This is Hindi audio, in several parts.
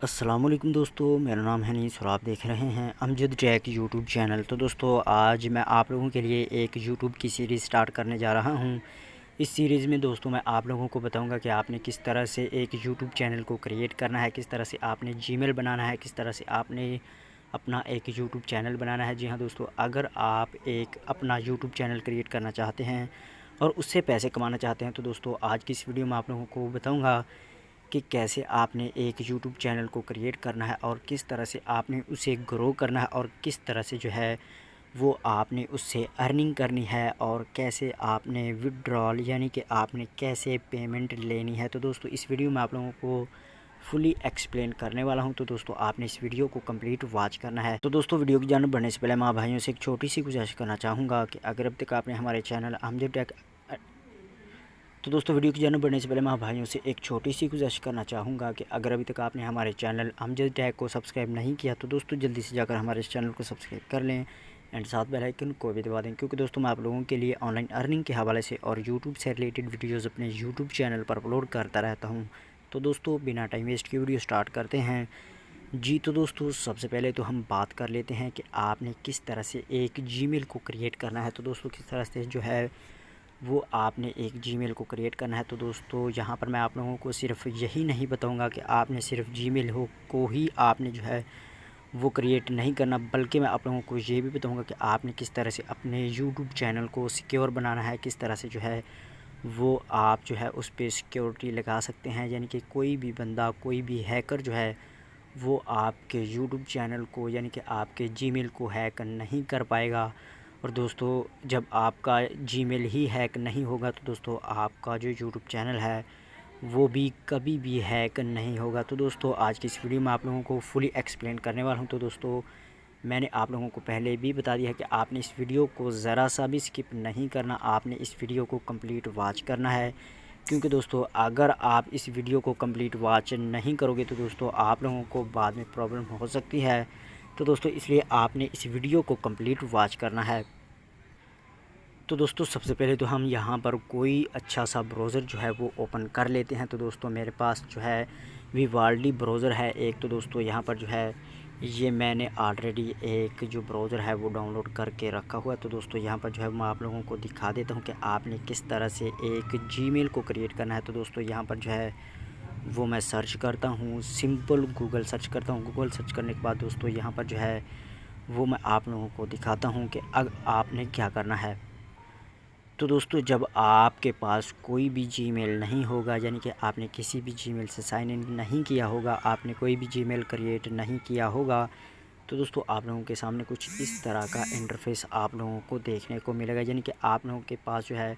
अस्सलामुअलैकुम दोस्तों, मेरा नाम है नीस और आप देख रहे हैं अमजद टेक यूट्यूब चैनल। तो दोस्तों आज मैं आप लोगों के लिए एक यूट्यूब की सीरीज़ स्टार्ट करने जा रहा हूं। इस सीरीज़ में दोस्तों मैं आप लोगों को बताऊंगा कि आपने किस तरह से एक यूट्यूब चैनल को क्रिएट करना है, किस तरह से आपने जीमेल बनाना है, किस तरह से आपने अपना एक यूट्यूब चैनल बनाना है। जी हाँ दोस्तों, अगर आप एक अपना यूट्यूब चैनल क्रिएट करना चाहते हैं और उससे पैसे कमाना चाहते हैं तो दोस्तों आज की इस वीडियो में आप लोगों को बताऊँगा कि कैसे आपने एक यूट्यूब चैनल को क्रिएट करना है और किस तरह से आपने उसे ग्रो करना है और किस तरह से जो है वो आपने उससे अर्निंग करनी है और कैसे आपने विड्रॉल यानी कि आपने कैसे पेमेंट लेनी है। तो दोस्तों इस वीडियो में आप लोगों को फुली एक्सप्लेन करने वाला हूं। तो दोस्तों आपने इस वीडियो को कंप्लीट वॉच करना है। तो दोस्तों वीडियो की जानब बढ़ने से पहले माँ भाइयों से एक छोटी सी गुजारिश करना चाहूँगा कि अगर अब तक आपने हमारे चैनल अमजद टेक तो दोस्तों वीडियो की जानब बढ़ने से पहले मैं भाइयों से एक छोटी सी गुजारिश करना चाहूँगा कि अगर अभी तक आपने हमारे चैनल अमजद टेक को सब्सक्राइब नहीं किया तो दोस्तों जल्दी से जाकर हमारे इस चैनल को सब्सक्राइब कर लें एंड साथ बेल आइकन को भी दबा दें, क्योंकि दोस्तों मैं आप लोगों के लिए ऑनलाइन अर्निंग के हवाले से और यूट्यूब से रिलेटेड वीडियोज़ अपने यूट्यूब चैनल पर अपलोड करता रहता हूँ। तो दोस्तों बिना टाइम वेस्ट की वीडियो स्टार्ट करते हैं। जी तो दोस्तों सबसे पहले तो हम बात कर लेते हैं कि आपने किस तरह से एक जीमेल को क्रिएट करना है। तो दोस्तों किस तरह से जो है वो आपने एक जीमेल को क्रिएट करना है। तो दोस्तों यहाँ पर मैं आप लोगों को सिर्फ यही नहीं बताऊँगा कि आपने सिर्फ जीमेल को ही आपने जो है वो क्रिएट नहीं करना, बल्कि मैं आप लोगों को ये भी बताऊँगा कि आपने किस तरह से अपने यूट्यूब चैनल को सिक्योर बनाना है, किस तरह से जो है वो आप जो है उस पर सिक्योरिटी लगा सकते हैं, यानी कि कोई भी बंदा कोई भी हैकर जो है वो आपके यूट्यूब चैनल को यानी कि आपके जीमेल को हैक नहीं कर पाएगा। और दोस्तों जब आपका जीमेल ही हैक नहीं होगा तो दोस्तों आपका जो यूट्यूब चैनल है वो भी कभी भी हैक नहीं होगा। तो दोस्तों आज की इस वीडियो में आप लोगों को फुली एक्सप्लेन करने वाला हूं। तो दोस्तों मैंने आप लोगों को पहले भी बता दिया है कि आपने इस वीडियो को ज़रा सा भी स्किप नहीं करना, आपने इस वीडियो को कंप्लीट वॉच करना है, क्योंकि दोस्तों अगर आप इस वीडियो को कंप्लीट वॉच नहीं करोगे तो दोस्तों आप लोगों को बाद में प्रॉब्लम हो सकती है। तो दोस्तों इसलिए आपने इस वीडियो को कंप्लीट वॉच करना है। तो दोस्तों सबसे पहले तो हम यहाँ पर कोई अच्छा सा ब्राउज़र जो है वो ओपन कर लेते हैं। तो दोस्तों मेरे पास जो है विवाल्डी ब्राउज़र है एक। तो दोस्तों यहाँ पर जो है ये मैंने ऑलरेडी एक जो ब्राउज़र है वो डाउनलोड करके रखा हुआ है। तो दोस्तों यहाँ पर जो है मैं आप लोगों को दिखा देता हूँ कि आपने किस तरह से एक जीमेल को क्रिएट करना है। तो दोस्तों यहाँ पर जो है वो मैं सर्च करता हूँ, सिंपल गूगल सर्च करता हूँ। गूगल सर्च करने के बाद दोस्तों यहाँ पर जो है वो मैं आप लोगों को दिखाता हूँ कि अब आपने क्या करना है। तो दोस्तों जब आपके पास कोई भी जीमेल नहीं होगा, यानी कि आपने किसी भी जीमेल से साइन इन नहीं किया होगा, आपने कोई भी जीमेल क्रिएट नहीं किया होगा, तो दोस्तों आप लोगों के सामने कुछ इस तरह का इंटरफेस आप लोगों को देखने को मिलेगा, यानी कि आप लोगों के पास जो है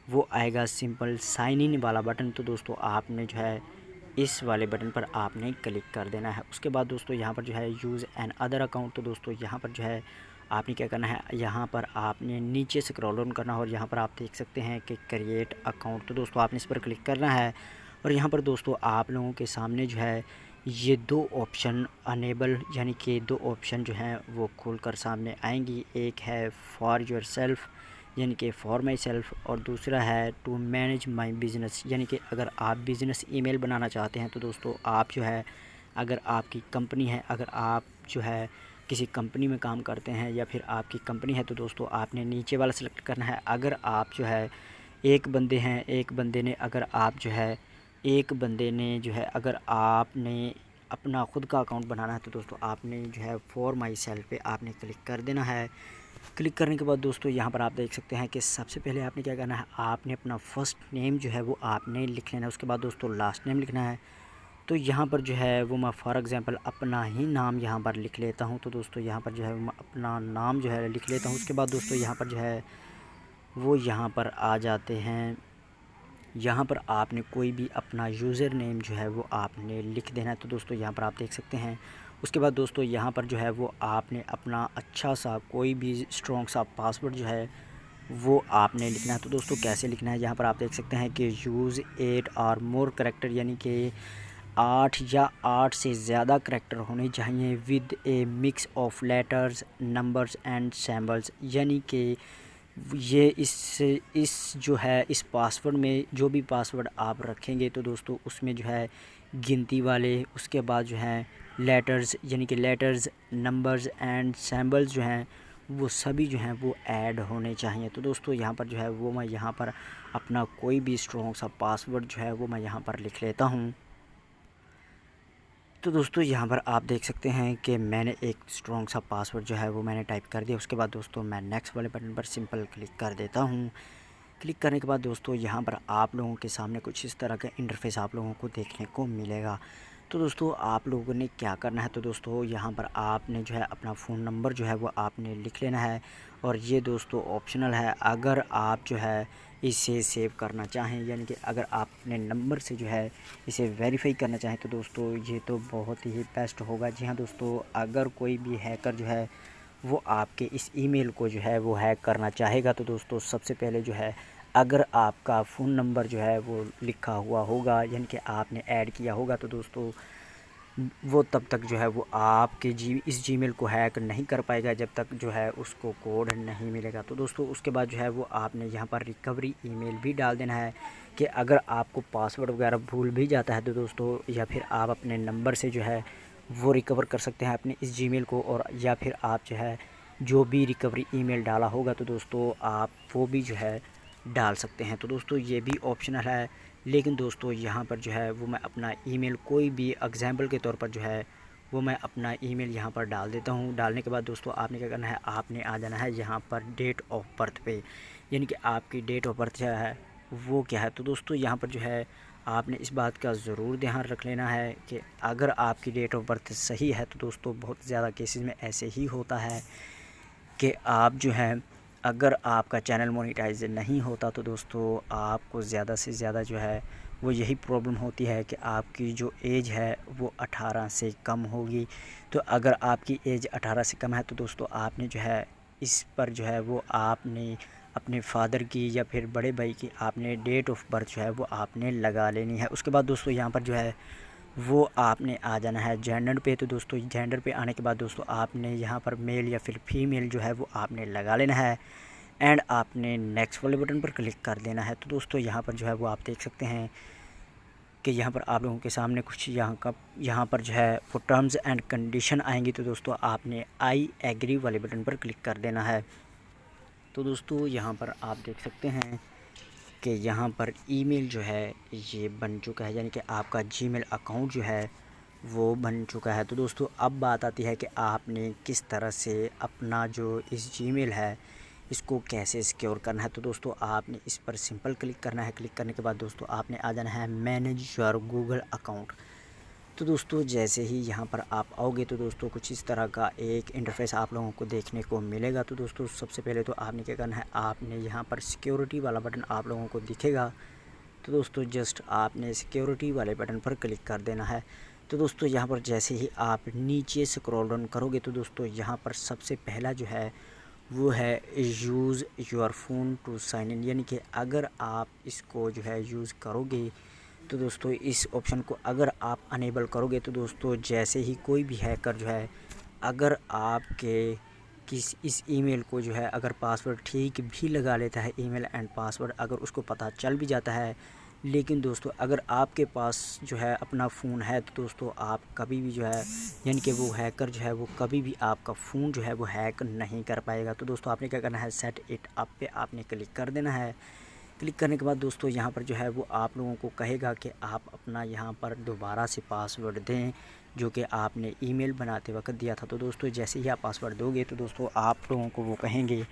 वो आएगा सिंपल साइन इन वाला बटन। तो दोस्तों आपने जो है इस वाले बटन पर आपने क्लिक कर देना है। उसके बाद दोस्तों यहाँ पर जो है यूज़ एन अदर अकाउंट। तो दोस्तों यहाँ पर जो है आपने क्या करना है, यहाँ पर आपने नीचे स्क्रॉल डाउन करना है और यहाँ पर आप देख सकते हैं कि क्रिएट अकाउंट। तो दोस्तों आपने इस पर क्लिक करना है और यहाँ पर दोस्तों आप लोगों के सामने जो है ये दो ऑप्शन अनेबल यानी कि दो ऑप्शन जो हैं वो खुलकर सामने आएंगी। एक है फॉर योर सेल्फ यानी कि फॉर माई सेल्फ और दूसरा है टू मैनेज माई बिज़नेस, यानी कि अगर आप बिज़नेस ईमेल बनाना चाहते हैं तो दोस्तों आप जो है अगर आपकी कंपनी है, अगर आप जो है किसी कंपनी में काम करते हैं या फिर आपकी कंपनी है तो दोस्तों आपने नीचे वाला सेलेक्ट करना है। अगर आप जो है एक बंदे हैं, एक बंदे ने अगर आप जो है एक बंदे ने जो है अगर आपने अपना ख़ुद का अकाउंट बनाना है तो दोस्तों आपने जो है फॉर माई सेल्फ पे आपने क्लिक कर देना है। क्लिक करने के बाद दोस्तों यहाँ पर आप देख सकते हैं कि सबसे पहले आपने क्या करना है, आपने अपना फ़र्स्ट नेम जो है वो आपने लिख लेना है। उसके बाद दोस्तों लास्ट नेम लिखना है। तो यहाँ पर जो है वो मैं फॉर एग्ज़ाम्पल अपना ही नाम यहाँ पर लिख लेता हूँ। तो दोस्तों यहाँ पर जो है मैं अपना नाम जो है लिख लेता हूँ। उसके बाद दोस्तों यहाँ पर जो है वो यहाँ पर आ जाते हैं। यहाँ पर आपने कोई भी अपना यूज़र नेम जो है वो आपने लिख देना है। तो दोस्तों यहाँ पर आप देख सकते हैं। उसके बाद दोस्तों यहाँ पर जो है वो आपने अपना अच्छा सा कोई भी स्ट्रॉन्ग सा पासवर्ड जो है वो आपने लिखना है। तो दोस्तों कैसे लिखना है, यहाँ पर आप देख सकते हैं कि यूज़ 8 और मोर करैक्टर, यानी कि 8 या 8 से ज़्यादा करैक्टर होने चाहिए with A mix of letters numbers and symbols, यानी कि ये इस जो है इस पासवर्ड में जो भी पासवर्ड आप रखेंगे तो दोस्तों उसमें जो है गिनती वाले, उसके बाद जो हैं लेटर्स, यानी कि लेटर्स, नंबर्स एंड सिंबल्स जो हैं वो सभी जो हैं वो ऐड होने चाहिए। तो दोस्तों यहाँ पर जो है वो मैं यहाँ पर अपना कोई भी स्ट्रॉन्ग सा पासवर्ड जो है वो मैं यहाँ पर लिख लेता हूँ। तो दोस्तों यहाँ पर आप देख सकते हैं कि मैंने एक स्ट्रॉन्ग सा पासवर्ड जो है वो मैंने टाइप कर दिया। उसके बाद दोस्तों मैं नेक्स्ट वाले बटन पर सिंपल क्लिक कर देता हूँ। क्लिक करने के बाद दोस्तों यहाँ पर आप लोगों के सामने कुछ इस तरह का इंटरफेस आप लोगों को देखने को मिलेगा। तो दोस्तों आप लोगों ने क्या करना है, तो दोस्तों यहाँ पर आपने जो है अपना फ़ोन नंबर जो है वो आपने लिख लेना है। और ये दोस्तों ऑप्शनल है, अगर आप जो है इसे सेव करना चाहें, यानी कि अगर आप अपने नंबर से जो है इसे वेरीफाई करना चाहें तो दोस्तों ये तो बहुत ही बेस्ट होगा। जी हाँ दोस्तों, अगर कोई भी हैकर जो है वो आपके इस ईमेल को जो है वो हैक करना चाहेगा तो दोस्तों सबसे पहले जो है अगर आपका फ़ोन नंबर जो है वो लिखा हुआ होगा, यानी कि आपने ऐड किया होगा, तो दोस्तों वो तब तक जो है वो आपके इस जीमेल को हैक नहीं कर पाएगा जब तक जो है उसको कोड नहीं मिलेगा। तो दोस्तों उसके बाद जो है वो आपने यहाँ पर रिकवरी ईमेल भी डाल देना है कि अगर आपको पासवर्ड वगैरह भूल भी जाता है तो दोस्तों, या फिर आप अपने नंबर से जो है वो रिकवर कर सकते हैं अपने इस जीमेल को, और या फिर आप जो है जो भी रिकवरी ईमेल डाला होगा तो दोस्तों आप वो भी जो है डाल सकते हैं। तो दोस्तों ये भी ऑप्शनल है, लेकिन दोस्तों यहाँ पर जो है वो मैं अपना ईमेल कोई भी एग्जाम्पल के तौर पर जो है वो मैं अपना ईमेल यहाँ पर डाल देता हूँ। डालने के बाद दोस्तों आपने क्या करना है, आपने आ जाना है यहाँ पर डेट ऑफ बर्थ पे, यानी कि आपकी डेट ऑफ बर्थ जो है वो क्या है। तो दोस्तों यहाँ पर जो है आपने इस बात का ज़रूर ध्यान रख लेना है कि अगर आपकी डेट ऑफ बर्थ सही है तो दोस्तों बहुत ज़्यादा केसेस में ऐसे ही होता है कि आप जो है अगर आपका चैनल मोनेटाइज नहीं होता तो दोस्तों आपको ज़्यादा से ज़्यादा जो है वो यही प्रॉब्लम होती है कि आपकी जो एज है वो 18 से कम होगी। तो अगर आपकी एज 18 से कम है तो दोस्तों आपने जो है इस पर जो है वो आपने अपने फादर की या फिर बड़े भाई की आपने डेट ऑफ बर्थ जो है वो आपने लगा लेनी है। उसके बाद दोस्तों यहाँ पर जो है वो आपने आ जाना है जेंडर पे। तो दोस्तों जेंडर पे आने के बाद दोस्तों आपने यहाँ पर मेल या फिर फीमेल जो है वो आपने लगा लेना है एंड आपने नेक्स्ट वाले बटन पर क्लिक कर देना है। तो दोस्तों यहाँ पर जो है वो आप देख सकते हैं कि यहाँ पर आप लोगों के सामने कुछ यहाँ पर जो है वो टर्म्स एंड कंडीशन आएंगी। तो दोस्तों आपने आई एग्री वाले बटन पर क्लिक कर देना है। तो दोस्तों यहाँ पर आप देख सकते हैं कि यहाँ पर ईमेल जो है ये बन चुका है, यानी कि आपका जीमेल अकाउंट जो है वो बन चुका है। तो दोस्तों अब बात आती है कि आपने किस तरह से अपना जो इस जीमेल है इसको कैसे सिक्योर करना है। तो दोस्तों आपने इस पर सिंपल क्लिक करना है। क्लिक करने के बाद दोस्तों आपने आ जाना है मैनेज योर गूगल अकाउंट। तो दोस्तों जैसे ही यहाँ पर आप आओगे तो दोस्तों कुछ इस तरह का एक इंटरफेस आप लोगों को देखने को मिलेगा। तो दोस्तों सबसे पहले तो आपने क्या करना है, आपने यहाँ पर सिक्योरिटी वाला बटन आप लोगों को दिखेगा। तो दोस्तों जस्ट आपने सिक्योरिटी वाले बटन पर क्लिक कर देना है। तो दोस्तों यहाँ पर जैसे ही आप नीचे स्क्रॉल डाउन करोगे तो दोस्तों यहाँ पर सबसे पहला जो है वो है use your phone to sign in, यानी कि अगर आप इसको जो है यूज़ करोगे तो दोस्तों इस ऑप्शन को अगर आप अनेबल करोगे तो दोस्तों जैसे ही कोई भी हैकर जो है अगर आपके इस ईमेल को जो है अगर पासवर्ड ठीक भी लगा लेता है, ईमेल एंड पासवर्ड अगर उसको पता चल भी जाता है, लेकिन दोस्तों अगर आपके पास जो है अपना फ़ोन है तो दोस्तों आप कभी भी जो है यानी कि वो हैकर जो है वो कभी भी आपका फ़ोन जो है वो हैक नहीं कर पाएगा। तो दोस्तों आपने क्या करना है, सेट इट अप पे आपने क्लिक कर देना है। क्लिक करने के बाद दोस्तों यहाँ पर जो है वो आप लोगों को कहेगा कि आप अपना यहाँ पर दोबारा से पासवर्ड दें जो कि आपने ईमेल बनाते वक्त दिया था। तो दोस्तों जैसे ही आप पासवर्ड दोगे तो दोस्तों आप लोगों को वो कहेंगे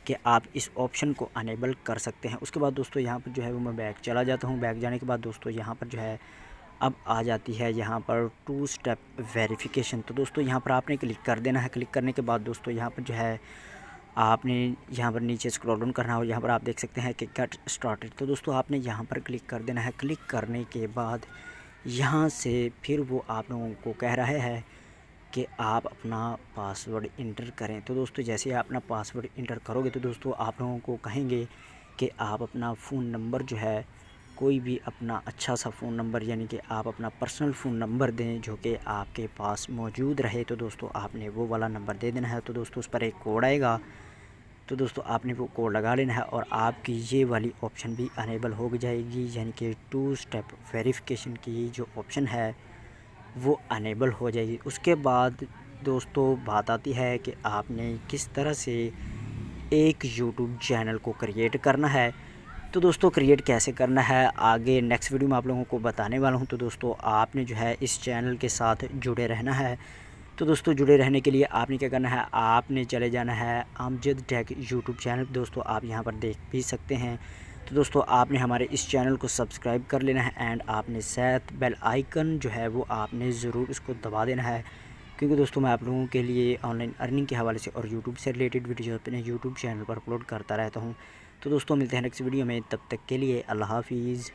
कि आप इस ऑप्शन को अनेबल कर सकते हैं। उसके बाद दोस्तों यहाँ पर जो है वो मैं बैक चला जाता हूँ। बैक जाने के बाद दोस्तों यहाँ पर जो है अब आ जाती है यहाँ पर 2 स्टेप वेरिफिकेशन। तो दोस्तों यहाँ पर आपने क्लिक कर देना है। क्लिक करने के बाद दोस्तों यहाँ पर जो है आपने यहाँ पर नीचे स्क्रॉल डाउन करना हो, यहाँ पर आप देख सकते हैं कि गेट स्टार्टेड। तो दोस्तों आपने यहाँ पर क्लिक कर देना है। क्लिक करने के बाद यहाँ से फिर वो आप लोगों को कह रहा है कि आप अपना पासवर्ड इंटर करें। तो दोस्तों जैसे आप अपना पासवर्ड इंटर करोगे तो दोस्तों आप लोगों को कहेंगे कि आप अपना फ़ोन नंबर जो है कोई भी अपना अच्छा सा फ़ोन नंबर, यानी कि आप अपना पर्सनल फ़ोन नंबर दें जो कि आपके पास मौजूद रहे। तो दोस्तों आपने वो वाला नंबर दे देना है। तो दोस्तों उस पर एक कोड आएगा। तो दोस्तों आपने वो कोड लगा लेना है और आपकी ये वाली ऑप्शन भी अनेबल हो जाएगी, यानी कि 2 स्टेप वेरिफिकेशन की जो ऑप्शन है वो अनेबल हो जाएगी। उसके बाद दोस्तों बात आती है कि आपने किस तरह से एक यूट्यूब चैनल को क्रिएट करना है। तो दोस्तों क्रिएट कैसे करना है आगे नेक्स्ट वीडियो में आप लोगों को बताने वाला हूं। तो दोस्तों आपने जो है इस चैनल के साथ जुड़े रहना है। तो दोस्तों जुड़े रहने के लिए आपने क्या करना है, आपने चले जाना है अमजद टेक यूट्यूब चैनल। दोस्तों आप यहां पर देख भी सकते हैं। तो दोस्तों आपने हमारे इस चैनल को सब्सक्राइब कर लेना है एंड आपने साथ बेल आइकन जो है वो आपने ज़रूर इसको दबा देना है, क्योंकि दोस्तों मैं आप लोगों के लिए ऑनलाइन अर्निंग के हवाले से और यूट्यूब से रिलेटेड वीडियो अपने यूट्यूब चैनल पर अपलोड करता रहता हूँ। तो दोस्तों मिलते हैं नेक्स्ट वीडियो में, तब तक के लिए अल्लाह हाफिज़।